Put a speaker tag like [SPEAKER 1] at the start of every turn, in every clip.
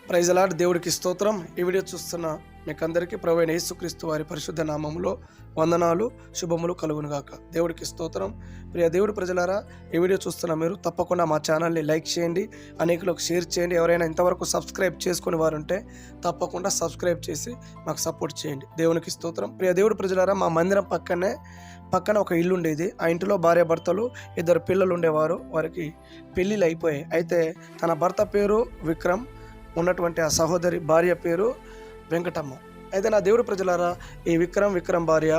[SPEAKER 1] Praise lord. దేవుడికి స్తోత్రం. ఈ వీడియో చూస్తున్న మీకందరికీ ప్రభువైన యేసుక్రీస్తు వారి పరిశుద్ధ నామములో వందనాలు, శుభములు కలుగునుగాక. దేవుడికి స్తోత్రం. ప్రియ దేవుడి ప్రజలారా, ఈ వీడియో చూస్తున్న మీరు తప్పకుండా మా ఛానల్ని లైక్ చేయండి, అనేకులకు షేర్ చేయండి. ఎవరైనా ఇంతవరకు సబ్స్క్రైబ్ చేసుకుని వారు ఉంటే తప్పకుండా సబ్స్క్రైబ్ చేసి మాకు సపోర్ట్ చేయండి. దేవునికి స్తోత్రం. ప్రియ దేవుడి ప్రజలారా, మా మందిరం పక్కన ఒక ఇల్లు ఉండేది. ఆ ఇంటిలో భార్యాభర్తలు, 2 పిల్లలు ఉండేవారు. వారికి పెళ్ళిళ్ళు అయిపోయాయి. అయితే తన భర్త పేరు విక్రమ్, ఉన్నటువంటి ఆ సహోదరి భార్య పేరు వెంకటమ్మ. అయితే నా దేవుడి ప్రజలారా, ఈ విక్రమ్ భార్య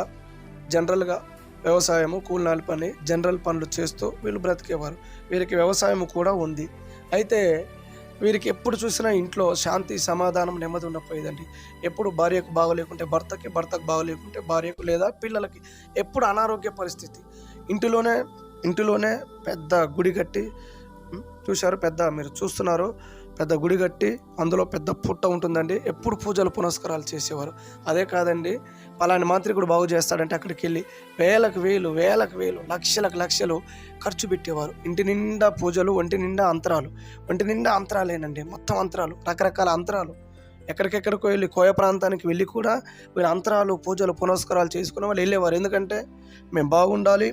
[SPEAKER 1] జనరల్గా వ్యవసాయము, కూలినాలి పని, జనరల్ పనులు చేస్తూ వీళ్ళు బ్రతికేవారు. వీరికి వ్యవసాయం కూడా ఉంది. అయితే వీరికి ఎప్పుడు చూసినా ఇంట్లో శాంతి, సమాధానం, నెమ్మది ఉండకపోయేదండి. ఎప్పుడు భార్యకు బాగోలేకుంటే భర్తకి, భర్తకు బాగోలేకుంటే భార్యకు లేదా పిల్లలకి ఎప్పుడు అనారోగ్య పరిస్థితి. ఇంటిలోనే పెద్ద గుడి కట్టి చూశారు, మీరు చూస్తున్నారు, పెద్ద గుడి కట్టి అందులో పెద్ద పుట్ట ఉంటుందండి. ఎప్పుడు పూజలు పునస్కారాలు చేసేవారు. అదే కాదండి, పలాని మాంత్రికుడు బాగు చేస్తాడంటే అక్కడికి వెళ్ళి వేలకు వేలు, లక్షలు ఖర్చు పెట్టేవారు. ఇంటి నిండా పూజలు, ఒంటి నిండా అంతరాలేనండి. మొత్తం అంతరాలు, రకరకాల అంతరాలు. ఎక్కడికెక్కడికో వెళ్ళి కోయ ప్రాంతానికి వెళ్ళి కూడా వీళ్ళు అంతరాలు, పూజలు పునస్కారాలు చేసుకునే వాళ్ళు వెళ్ళేవారు. ఎందుకంటే మేము బాగుండాలి,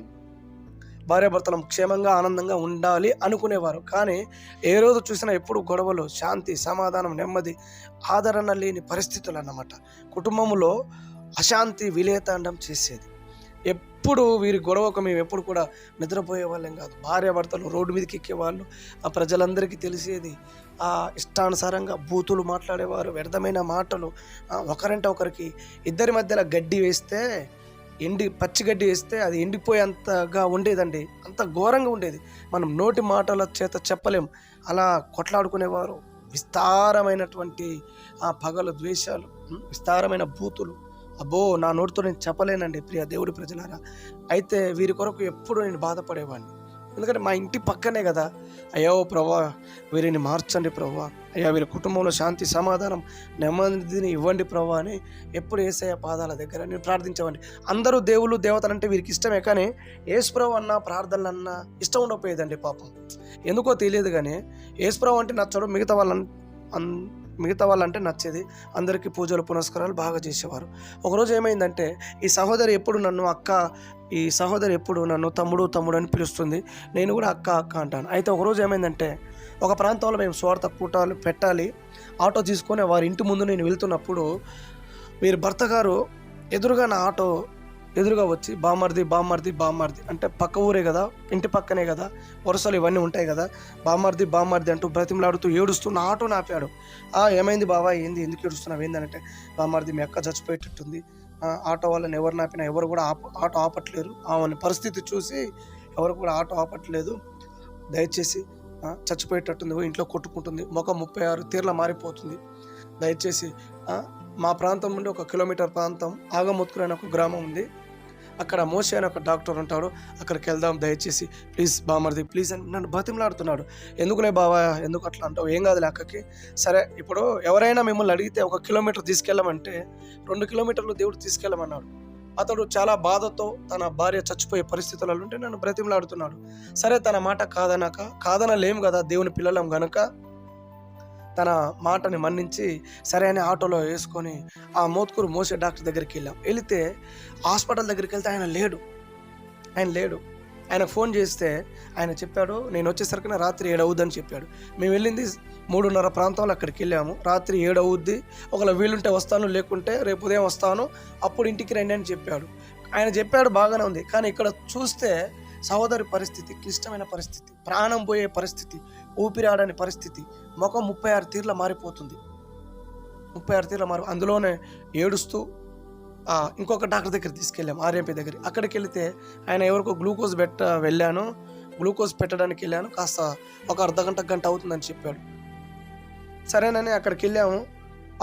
[SPEAKER 1] భార్యాభర్తలం క్షేమంగా, ఆనందంగా ఉండాలి అనుకునేవారు. కానీ ఏ రోజు చూసినా ఎప్పుడు గొడవలు, శాంతి, సమాధానం, నెమ్మది, ఆదరణ లేని పరిస్థితులు అన్నమాట. కుటుంబంలో అశాంతి విలేతాండం చేసేది. ఎప్పుడు వీరి గొడవకు మేము ఎప్పుడు కూడా నిద్రపోయే వాళ్ళం కాదు. భార్యాభర్తలు రోడ్డు మీదకి ఎక్కేవాళ్ళు. ఆ ప్రజలందరికీ తెలిసేది. ఇష్టానుసారంగా బూతులు మాట్లాడేవారు, వ్యర్థమైన మాటలు. ఒకరంటే ఒకరికి, ఇద్దరి మధ్యలో గడ్డి వేస్తే, పచ్చిగడ్డి వేస్తే అది ఎండిపోయేంతగా ఉండేదండి. అంత ఘోరంగా ఉండేది. మనం నోటి మాటల చేత చెప్పలేం. అలా కొట్లాడుకునేవారు. విస్తారమైనటువంటి పగలు, ద్వేషాలు, విస్తారమైన బూతులు. అబ్బో, నా నోటితో నేను చెప్పలేనండి ప్రియ దేవుడి ప్రజలారా. అయితే వీరి కొరకు ఎప్పుడు నేను బాధపడేవాడిని. ఎందుకంటే మా ఇంటి పక్కనే కదా. అయ్యో ప్రభా, వీరిని మార్చండి ప్రభా, అయ్యా వీరి కుటుంబంలో శాంతి, సమాధానం, నెమ్మదిని ఇవ్వండి ప్రభా అని ఎప్పుడు యేసయ్య పాదాల దగ్గర నేను ప్రార్థించేవాడిని. అందరూ దేవుళ్ళు, దేవతలంటే వీరికి ఇష్టమే, కానీ యేసుప్రభు అన్న ప్రార్థనలు అన్న ఇష్టం ఉండకపోయేదండి పాపం. ఎందుకో తెలియదు, కానీ యేసుప్రభు అంటే నచ్చడు, మిగతా వాళ్ళంటే నచ్చేది. అందరికీ పూజలు పునస్కారాలు బాగా చేసేవారు. ఒకరోజు ఏమైందంటే, ఈ సహోదరి ఎప్పుడు నన్ను తమ్ముడు అని పిలుస్తుంది. నేను కూడా అక్క అంటాను. అయితే ఒకరోజు ఏమైందంటే, ఒక ప్రాంతంలో మేము స్వార్థ కూటాలు పెట్టాలి. ఆటో తీసుకొని వారి ఇంటి ముందు నేను వెళ్తున్నప్పుడు వీరి భర్త గారు నా ఆటో ఎదురుగా వచ్చి బామ్మర్ది అంటే పక్క ఊరే కదా, ఇంటి పక్కనే కదా, వరుసలు ఇవన్నీ ఉంటాయి కదా, బామ్మర్ది అంటూ బ్రతిమలాడుతూ ఏడుస్తూ నా ఆటోని ఆపాడు. ఏమైంది బావా, ఎందుకు ఏడుస్తున్నావు ఏంటంటే, బామ్మర్ది మీ అక్క చచ్చిపోయేటట్టుంది, ఆటో వాళ్ళని ఎవరు ఆపినా ఎవరు కూడా ఆటో ఆపట్లేరు, ఆమె పరిస్థితి చూసి ఎవరు కూడా ఆటో ఆపట్లేదు, దయచేసి చచ్చిపోయేటట్టుంది, ఇంట్లో కొట్టుకుంటుంది, ముఖం 36 తీర్ల మారిపోతుంది, దయచేసి మా ప్రాంతం నుండి 1 కిలోమీటర్ ప్రాంతం ఆగముత్కురు అనే ఒక గ్రామం ఉంది, అక్కడ మోషే అనే ఒక డాక్టర్ ఉంటాడు, అక్కడికి వెళ్దాం దయచేసి, ప్లీజ్ బామ్మర్ది ప్లీజ్ అని నన్ను బతిమలాడుతున్నాడు. ఎందుకులే బావా, ఎందుకు అట్లా అంటావు, ఏం కాదులే అక్కకి. సరే, ఇప్పుడు ఎవరైనా మిమ్మల్ని అడిగితే 1 కిలోమీటర్ తీసుకెళ్ళమంటే 2 కిలోమీటర్లు దేవుడు తీసుకెళ్ళమన్నాడు. అతడు చాలా బాధతో తన భార్య చచ్చిపోయే పరిస్థితులలో ఉంటే నన్ను బ్రతిమలాడుతున్నాడు. సరే, తన మాట కాదనలేం కదా, దేవుని పిల్లలం గనక తన మాటని మన్నించి సరే అని ఆటోలో వేసుకొని ఆ మోత్కూరు మోసే డాక్టర్ దగ్గరికి వెళ్ళాం. వెళితే హాస్పిటల్ దగ్గరికి వెళ్తే ఆయన లేడు. ఆయనకు ఫోన్ చేస్తే ఆయన చెప్పాడు, నేను వచ్చేసరికి రాత్రి 7 అవుద్దని చెప్పాడు. మేము వెళ్ళింది 3:30 ప్రాంతంలో అక్కడికి వెళ్ళాము. రాత్రి 7 అవుద్ది, ఒకవేళ వీలుంటే వస్తాను, లేకుంటే రేపు ఉదయం వస్తాను, అప్పుడు ఇంటికి రండి అని చెప్పాడు. ఆయన చెప్పాడు, బాగానే ఉంది. కానీ ఇక్కడ చూస్తే సహోదరి పరిస్థితి క్లిష్టమైన పరిస్థితి, ప్రాణం పోయే పరిస్థితి, ఊపిరాడని పరిస్థితి, ముఖం 36 తీర్ల మారిపోతుంది. అందులోనే ఏడుస్తూ ఇంకొక డాక్టర్ దగ్గర తీసుకెళ్ళాము, ఆర్ఎంపీ దగ్గర. అక్కడికి వెళితే ఆయన ఎవరికో గ్లూకోజ్ పెట్టడానికి వెళ్ళాను, కాస్త ఒక అర్ధగంట గంట అవుతుందని చెప్పాడు. సరేనని అక్కడికి వెళ్ళాము.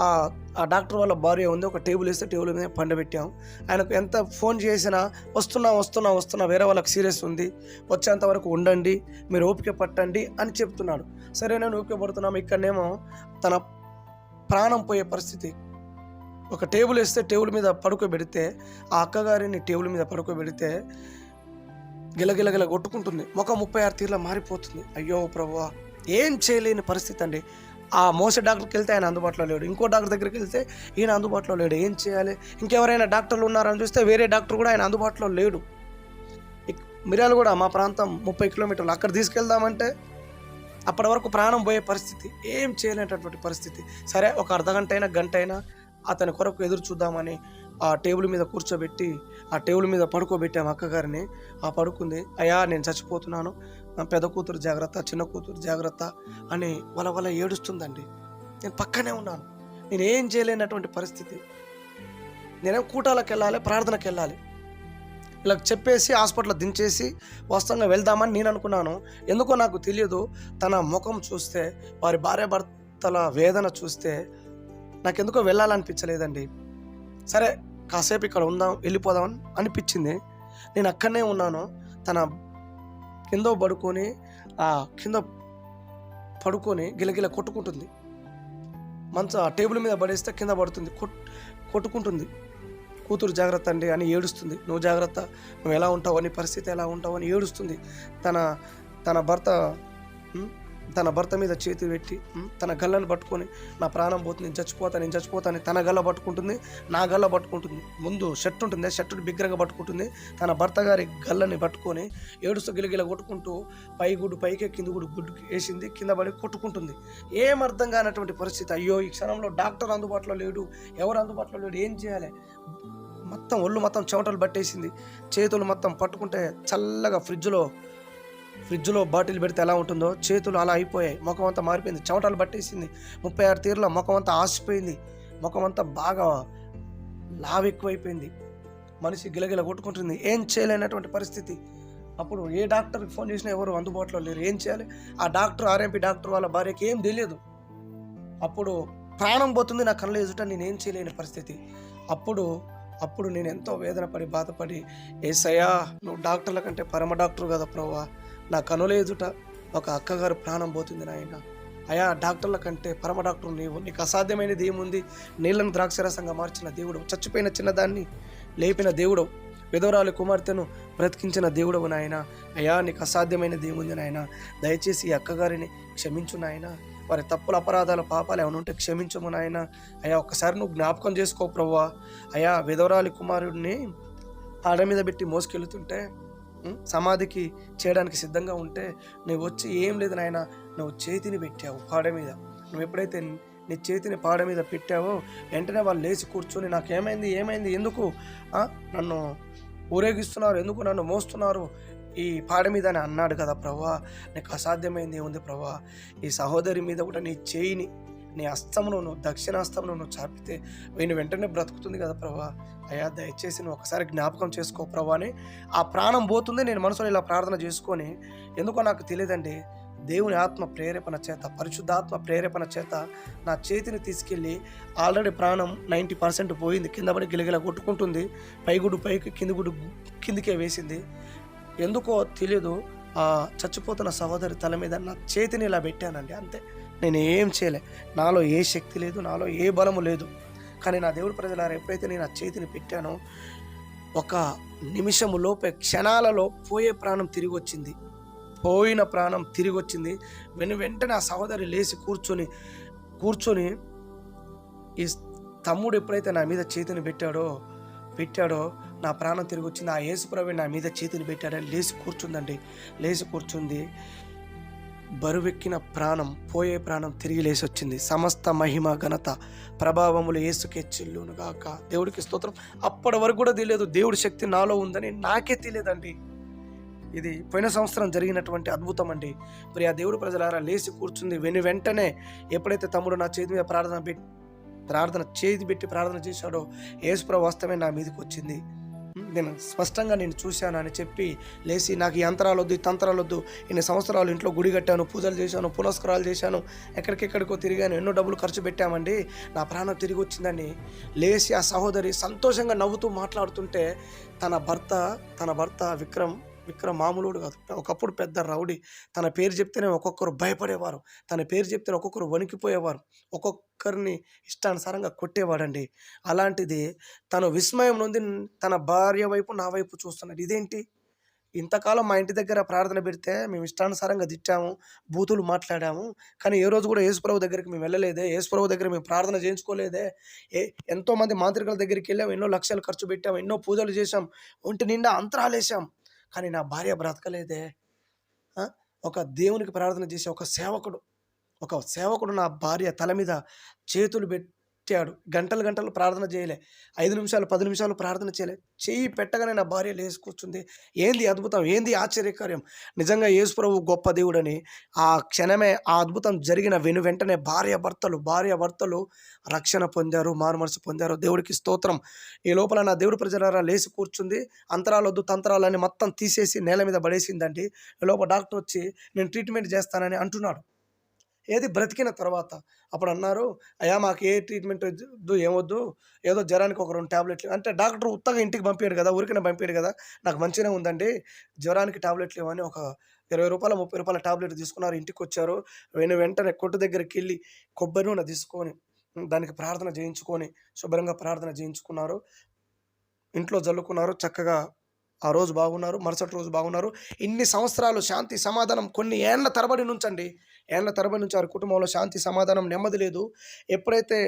[SPEAKER 1] ఆ డాక్టర్ వాళ్ళ భార్య ఉంది, ఒక టేబుల్ వేస్తే టేబుల్ మీద పండబెట్టాము. ఆయనకు ఎంత ఫోన్ చేసినా వస్తున్నా, వేరే వాళ్ళకి సీరియస్ ఉంది, వచ్చేంత వరకు ఉండండి, మీరు ఓపిక పట్టండి అని చెప్తున్నాడు. సరే, నేను ఓపిక పడుతున్నాము. ఇక్కడనేమో తన ప్రాణం పోయే పరిస్థితి. ఒక టేబుల్ వేస్తే టేబుల్ మీద పడుకోబెడితే, ఆ అక్కగారిని టేబుల్ మీద పడుకోబెడితే గిలగిలగిల కొట్టుకుంటుంది, ముఖం 36 తీర్ల మారిపోతుంది. అయ్యో ప్రభువా, ఏం చేయలేని పరిస్థితి అండి. ఆ మోసే డాక్టర్కి వెళ్తే ఆయన అందుబాటులో లేడు, ఇంకో డాక్టర్ దగ్గరికి వెళ్తే ఈయన అందుబాటులో లేడు. ఏం చేయాలి? ఇంకెవరైనా డాక్టర్లు ఉన్నారని చూస్తే వేరే డాక్టర్ కూడా ఆయన అందుబాటులో లేడు. మిర్యాలగూడ మా ప్రాంతం 30 కిలోమీటర్లు, అక్కడ తీసుకెళ్దామంటే అప్పటి వరకు ప్రాణం పోయే పరిస్థితి, ఏం చేయలేనటువంటి పరిస్థితి. సరే ఒక అర్ధగంట అయినా గంట అయినా అతని కొరకు ఎదురు చూద్దామని ఆ టేబుల్ మీద కూర్చోబెట్టి ఆ టేబుల్ మీద పడుకోబెట్టాము అక్కగారిని. ఆ పడుకుంది. అయ్యా నేను చచ్చిపోతున్నాను, నా పెద్ద కూతురు జాగ్రత్త, చిన్న కూతురు జాగ్రత్త అని వల ఏడుస్తుందండి. నేను పక్కనే ఉన్నాను. నేను ఏం చేయలేనటువంటి పరిస్థితి. నేనేం కూటాలకు వెళ్ళాలి, ప్రార్థనకు వెళ్ళాలి, ఇలా చెప్పేసి హాస్పిటల్లో దించేసి వస్తంగా వెళ్దామని నేను అనుకున్నాను. ఎందుకో నాకు తెలియదు, తన ముఖం చూస్తే, వారి భార్యాభర్తల వేదన చూస్తే నాకెందుకో వెళ్ళాలనిపించలేదండి. సరే కాసేపు ఇక్కడ ఉందాం, వెళ్ళిపోదామని అనిపించింది. నేను అక్కడనే ఉన్నాను. తన కింద పడుకొని కింద పడుకొని గిలగిల కొట్టుకుంటుంది. ఆ టేబుల్ మీద పడేస్తే కింద పడుతుంది, కొట్టుకుంటుంది. కూతురు జాగ్రత్త అండి అని ఏడుస్తుంది. నువ్వు జాగ్రత్త, నువ్వు ఎలా ఉంటావు, నీ పరిస్థితి ఎలా ఉంటావు అని ఏడుస్తుంది. తన భర్త మీద చేతి పెట్టి తన గల్లను పట్టుకొని నా ప్రాణం పోతుంది, నేను చచ్చిపోతాను తన గల్ల పట్టుకుంటుంది, నా గల్ల పట్టుకుంటుంది. ముందు షర్ట్ ఉంటుంది, షర్టుని బిగ్గరగా పట్టుకుంటుంది. తన భర్త గారి గల్లని పట్టుకొని ఏడుస్తూ గిలగిల కొట్టుకుంటూ గుడ్డు పైకే కింద గుడ్డు వేసింది, కింద పడి కొట్టుకుంటుంది. ఏం అర్థం కానటువంటి పరిస్థితి. అయ్యో ఈ క్షణంలో డాక్టర్ అందుబాటులో లేడు, ఎవరు అందుబాటులో లేడు, ఏం చేయాలి? ఒళ్ళు మొత్తం చెమటలు పట్టేసింది. చేతులు మొత్తం పట్టుకుంటే చల్లగా ఫ్రిడ్జ్లో బాటిల్ పెడితే ఎలా ఉంటుందో చేతులు అలా అయిపోయాయి. ముఖం అంతా మారిపోయింది, చెమటలు పట్టేసింది. 36 తీర్ల ముఖం అంతా ఆసిపోయింది, ముఖం అంతా బాగా లావు ఎక్కువైపోయింది. మనిషి గిలగిల కొట్టుకుంటుంది. ఏం చేయలేనటువంటి పరిస్థితి. అప్పుడు ఏ డాక్టర్కి ఫోన్ చేసినా ఎవరు అందుబాటులో లేరు. ఏం చేయాలి? ఆ డాక్టర్ ఆర్ఎంపీ డాక్టర్ వాళ్ళ భార్యకి ఏం తెలియదు. అప్పుడు ప్రాణం పోతుంది నా కళ్ళ ఎదుట, నేనేం చేయలేని పరిస్థితి. అప్పుడు నేను ఎంతో వేదన పడి బాధపడి, ఏసయ్యా నువ్వు డాక్టర్ల కంటే పరమ డాక్టర్ కదా ప్రభువా, నా కనుల ఎదుట ఒక అక్కగారు ప్రాణం పోతుంది నాయన. అయా డాక్టర్ల కంటే పరమ డాక్టర్ నీవు, నీకు అసాధ్యమైనది ఏముంది? నీళ్లను ద్రాక్షరసంగా మార్చిన దేవుడు, చచ్చిపోయిన చిన్నదాన్ని లేపిన దేవుడు, విధవరాలి కుమార్తెను బ్రతికించిన దేవుడవు నాయన. అయ్యా నీకు అసాధ్యమైనది ఏముంది నాయన? దయచేసి ఈ అక్కగారిని క్షమించు నాయన, వారి తప్పుల అపరాధాల పాపాలు ఏమైనా ఉంటే క్షమించము నాయన. అయ్యా ఒక్కసారి నువ్వు జ్ఞాపకం చేసుకో ప్రభువా. అయ్యా విధవరాలి కుమారుడిని ఆడ మీద పెట్టి మోసుకెళ్తుంటే, సమాధికి చేయడానికి సిద్ధంగా ఉంటే నువ్వు వచ్చి ఏం లేదు నాయన, నువ్వు చేతిని పెట్టావు పాడ మీద. నువ్వు ఎప్పుడైతే నీ చేతిని పాడ మీద పెట్టావో వెంటనే వాళ్ళు లేచి కూర్చొని ఏమైంది ఎందుకు నన్ను ఊరేగిస్తున్నారు, ఎందుకు నన్ను మోస్తున్నారు ఈ పాడ మీద అని అన్నాడు కదా ప్రభువా. నీకు అసాధ్యమైంది ఏముంది ప్రభువా? ఈ సహోదరి మీద కూడా నీ చేయిని, నీ హస్తమును, నువ్వు దక్షిణాస్తమును నువ్వు చాపితే వెంటనే బ్రతుకుతుంది కదా ప్రభువా. అయ్యా దయచేసి నువ్వు ఒకసారి జ్ఞాపకం చేసుకో ప్రభువా అని ఆ ప్రాణం పోతుంది. నేను మనసులో ఇలా ప్రార్థన చేసుకొని, ఎందుకో నాకు తెలియదండి, దేవుని ఆత్మ ప్రేరేపణ చేత, పరిశుద్ధాత్మ ప్రేరేపణ చేత నా చేతిని తీసుకెళ్ళి, ఆల్రెడీ ప్రాణం 90% పోయింది, కింద పడి గిలగిల కొట్టుకుంటుంది, పైగుడ్డు పైకి కిందికే వేసింది. ఎందుకో తెలియదు, ఆ చచ్చిపోతున్న సహోదరి తల మీద నా చేతిని ఇలా పెట్టానండి, అంతే. నేను ఏం చేయలే, నాలో ఏ శక్తి లేదు, నాలో ఏ బలము లేదు. కానీ నా దేవుడి ప్రజలారా, ఎప్పుడైతే నేను ఆ చేతిని పెట్టానో ఒక నిమిషము లోపే, క్షణాలలో పోయే ప్రాణం తిరిగి వచ్చింది. పోయిన ప్రాణం తిరిగి వచ్చింది. వెంటనే ఆ సహోదరి లేచి కూర్చొని ఈ తమ్ముడు ఎప్పుడైతే నా మీద చేతిని పెట్టాడో నా ప్రాణం తిరిగి వచ్చింది. ఆ యేసుప్రభువు నా మీద చేతిని పెట్టాడని లేచి కూర్చుంది. బరువెక్కిన ప్రాణం, పోయే ప్రాణం తిరిగి లేచి వచ్చింది. సమస్త మహిమ ఘనత ప్రభావములు యేసుకే చెల్లును గాక. దేవుడికి స్తోత్రం. అప్పటి వరకు కూడా తెలియదు దేవుడి శక్తి నాలో ఉందని, నాకే తెలియదండి. ఇది పోయిన సంవత్సరం జరిగినటువంటి అద్భుతం అండి. మరి ఆ దేవుడి ప్రజలారా లేచి కూర్చుంది. వెంటనే ఎప్పుడైతే తమ్ముడు నా చేతి మీద ప్రార్థన చేశాడో యేసుప్రభువు హస్తమే నా మీదకి వచ్చింది. నేను స్పష్టంగా చూశాను అని చెప్పి లేచి, నాకు ఈ యంత్రాలు వద్దు, ఈ తంత్రాలు వద్దు, ఇన్ని సంవత్సరాలు ఇంట్లో గుడి కట్టాను, పూజలు చేశాను, పునస్కారాలు చేశాను, ఎక్కడికెక్కడికో తిరిగాను, ఎన్నో డబ్బులు ఖర్చు పెట్టామండి, నా ప్రాణం తిరిగి వచ్చిందని లేచి ఆ సహోదరి సంతోషంగా నవ్వుతూ మాట్లాడుతుంటే, తన భర్త విక్రమ్ మామూలుడు కాదు, ఒకప్పుడు పెద్ద రౌడీ. తన పేరు చెప్తేనే ఒక్కొక్కరు భయపడేవారు, తన పేరు చెప్తేనే ఒక్కొక్కరు వణికిపోయేవారు, ఒక్కొక్కరిని ఇష్టానుసారంగా కొట్టేవాడండి. అలాంటిది తను విస్మయం నుండి తన భార్య వైపు, నా వైపు చూస్తున్నాడు. ఇదేంటి ఇంతకాలం మా ఇంటి దగ్గర ప్రార్థన పెడితే మేము ఇష్టానుసారంగా తిట్టాము, బూతులు మాట్లాడాము. కానీ ఏ రోజు కూడా యేసుప్రభు దగ్గరికి మేము వెళ్ళలేదే. యేసుప్రభు దగ్గర మేము ప్రార్థన చేయించుకోలేదే. ఏ ఎంతోమంది మాంత్రికుల దగ్గరికెళ్ళాం. ఎన్నో లక్షలు ఖర్చు పెట్టాం. ఎన్నో పూజలు చేశాం. ఒంటి నిండా అంతరాలేశాం. కానీ నా భార్య బ్రతకలేదే. ఆ! ఒక దేవునికి ప్రార్థన చేసే ఒక సేవకుడు నా భార్య తల మీద చేతులు పెట్టాడు. గంటలు గంటలు ప్రార్థన చేయలే. 5 నిమిషాలు, 10 నిమిషాలు ప్రార్థన చేయలే. చెయ్యి పెట్టగానే నా భార్య లేసి కూర్చుంది. ఏంది అద్భుతం? ఏంది ఆశ్చర్యకార్యం? నిజంగా యేసుప్రభు గొప్ప దేవుడని ఆ క్షణమే ఆ అద్భుతం జరిగిన వెంటనే భార్యాభర్తలు రక్షణ పొందారు, మారుమనసు పొందారు. దేవుడికి స్తోత్రం. ఈ లోపల నా దేవుడి ప్రజలారా లేసి కూర్చుంది. అంతరాలొద్దు, తంత్రాలని మొత్తం తీసేసి నేల మీద పడేసిందండి. ఈ లోపల డాక్టర్ వచ్చి నేను ట్రీట్మెంట్ చేస్తానని అంటున్నాడు. ఏది బ్రతికిన తర్వాత. అప్పుడన్నారు, "అయ్యా మాకు ఏ ట్రీట్మెంట్ వద్దు, ఏమొద్దు. ఏదో జ్వరానికి ఒక 2 టాబ్లెట్లు" అంటే డాక్టర్ ఉత్తగా ఇంటికి పంపియడు గదా! ఊరికనే పంపియడు గదా! "నాకు మంచిగానే ఉందండి. జ్వరానికి టాబ్లెట్లు ఇవ్వని" ఒక రూ. 20, రూ. 30 టాబ్లెట్ తీసుకున్నారు. ఇంటికొచ్చారు. వెంటనే కొట్టు దగ్గరికెళ్ళి కొబ్బరి నూనె తీసుకొని, దానికి ప్రార్థన చేయించుకొని, శుభ్రంగా ప్రార్థన చేయించుకున్నారు. ఇంట్లో జల్లుకున్నారు. చక్కగా ఆ రోజు బాగున్నారు. మరుసటి రోజు బాగున్నారు. ఇన్ని సంవత్సరాలు శాంతి, సమాధానం కొన్ని ఏండ్ల తరబడి నుంచండి. ఏండ్ల తరబడి నుంచి వారి కుటుంబంలో శాంతి, సమాధానం, నెమ్మది లేదు. ఎప్పుడైతే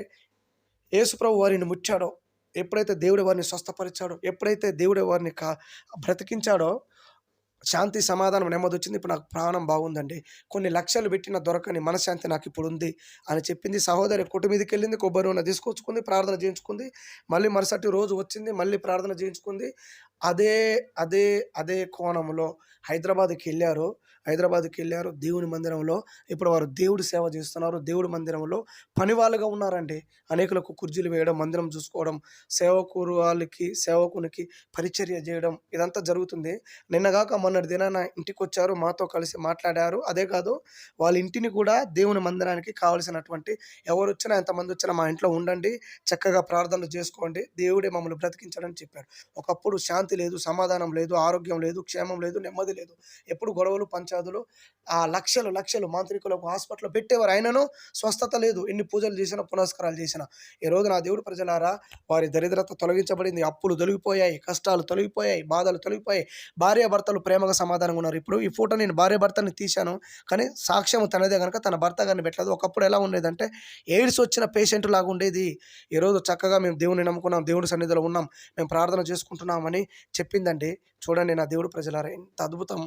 [SPEAKER 1] యేసుప్రభు వారిని ముట్టాడో, ఎప్పుడైతే దేవుడు వారిని స్వస్థపరిచాడో, ఎప్పుడైతే దేవుడు వారిని బ్రతికించాడో శాంతి, సమాధానం, నెమ్మదొచ్చింది. ఇప్పుడు నాకు ప్రాణం బాగుందండి. కొన్ని లక్షలు పెట్టినా దొరకని మనశ్శాంతి నాకిప్పుడుంది అని చెప్పింది. సహోదరి కొట్టు మీదకెళ్ళింది. కొబ్బరి నూనె తీసుకొచ్చుకుంది. ప్రార్థన చేయించుకుంది. మళ్ళీ మరుసటి రోజు వచ్చింది. మళ్ళీ ప్రార్థన చేయించుకుంది. అదే అదే అదే కోణంలో హైదరాబాద్‌కెళ్లారు. దేవుని మందిరంలో ఇప్పుడు వారు దేవుడి సేవ చేస్తున్నారు. దేవుడి మందిరంలో పనివాళ్ళుగా ఉన్నారండి. అనేకులకు కుర్చీలు వేయడం, మందిరం చూసుకోవడం, సేవకునికి పరిచర్య చేయడం ఇదంతా జరుగుతుంది. నిన్నగాక మొన్నటి దినాన ఇంటికొచ్చారు. మాతో కలిసి మాట్లాడారు. అదే కాదు, వాళ్ళ ఇంటిని కూడా దేవుని మందిరానికి కావాల్సినటువంటి ఎవరొచ్చినా, ఎంతమందొచ్చినా మా ఇంట్లో ఉండండి. చక్కగా ప్రార్థనలు చేసుకోండి. దేవుడే మమ్మల్ని బ్రతికించాడని చెప్పారు. ఒకప్పుడు శాంతి లేదు, సమాధానం లేదు, ఆరోగ్యం లేదు, క్షేమం లేదు, నెమ్మది లేదు. ఎప్పుడు గొడవలు, పంచాదులు. ఆ లక్షలు మాంత్రికులకు హాస్పిటల్‌లో పెట్టేవారు. అయినను స్వస్థత లేదు. ఎన్ని పూజలు చేసినా, పునస్కారాలు చేసినా. ఈరోజు నా దేవుడి ప్రజలారా, వారి దరిద్రత తొలగించబడింది. అప్పులు తొలగిపోయాయి. కష్టాలు తొలగిపోయాయి. బాధలు తొలగిపోయాయి. భార్యాభర్తలు ప్రేమగా సమాధానంగా ఉన్నారు. ఇప్పుడు ఈ ఫోటో నేను భార్యాభర్తల్ని తీశాను. కానీ సాక్ష్యం తనదే గనుక తన భర్త గారిని పెట్టలేదు. ఒకప్పుడు ఎలా ఉండేదంటే ఎయిడ్స్ వచ్చిన పేషెంట్ లాగా ఉండేది. ఈరోజు చక్కగా మేము దేవుడిని నమ్ముకున్నాం. దేవుడి సన్నిధిలో ఉన్నాం. మేము ప్రార్థన చేసుకుంటున్నామని చెప్పిందండి. చూడండి నా దేవుడి ప్రజలారా, ఎంత అద్భుతం.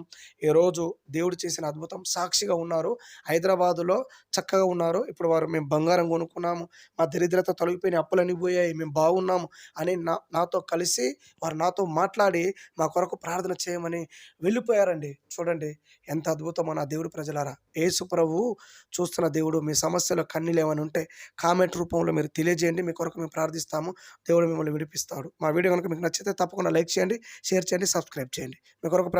[SPEAKER 1] ఈరోజు దేవుడు చేసిన అద్భుతం. సాక్షిగా ఉన్నారు. హైదరాబాదులో చక్కగా ఉన్నారు. ఇప్పుడు మేము బంగారం కొనుక్కున్నాము. మా దరిద్రత తొలగిపోయినాయి. అప్పులన్నీ పోయాయి. మేము బాగున్నాము అని నాతో కలిసి వారు నాతో మాట్లాడి మా కొరకు ప్రార్థన చేయమని వెళ్ళిపోయారండి. చూడండి ఎంత అద్భుతమో నా దేవుడి ప్రజలారా. యేసు ప్రభువు చూస్తున్న దేవుడు. మీ సమస్యలో కన్నీళ్ళు ఏమైనా ఉంటే కామెంట్ రూపంలో మీరు తెలియజేయండి. మీ కొరకు మేము ప్రార్థిస్తాము. దేవుడు మిమ్మల్ని విడిపిస్తాడు. మా వీడియో కనుక మీకు నచ్చితే తప్పకుండా లైక్ చేయండి, షేర్ చేయండి, సబ్స్క్రైబ్ చేయండి. మీ కొరకు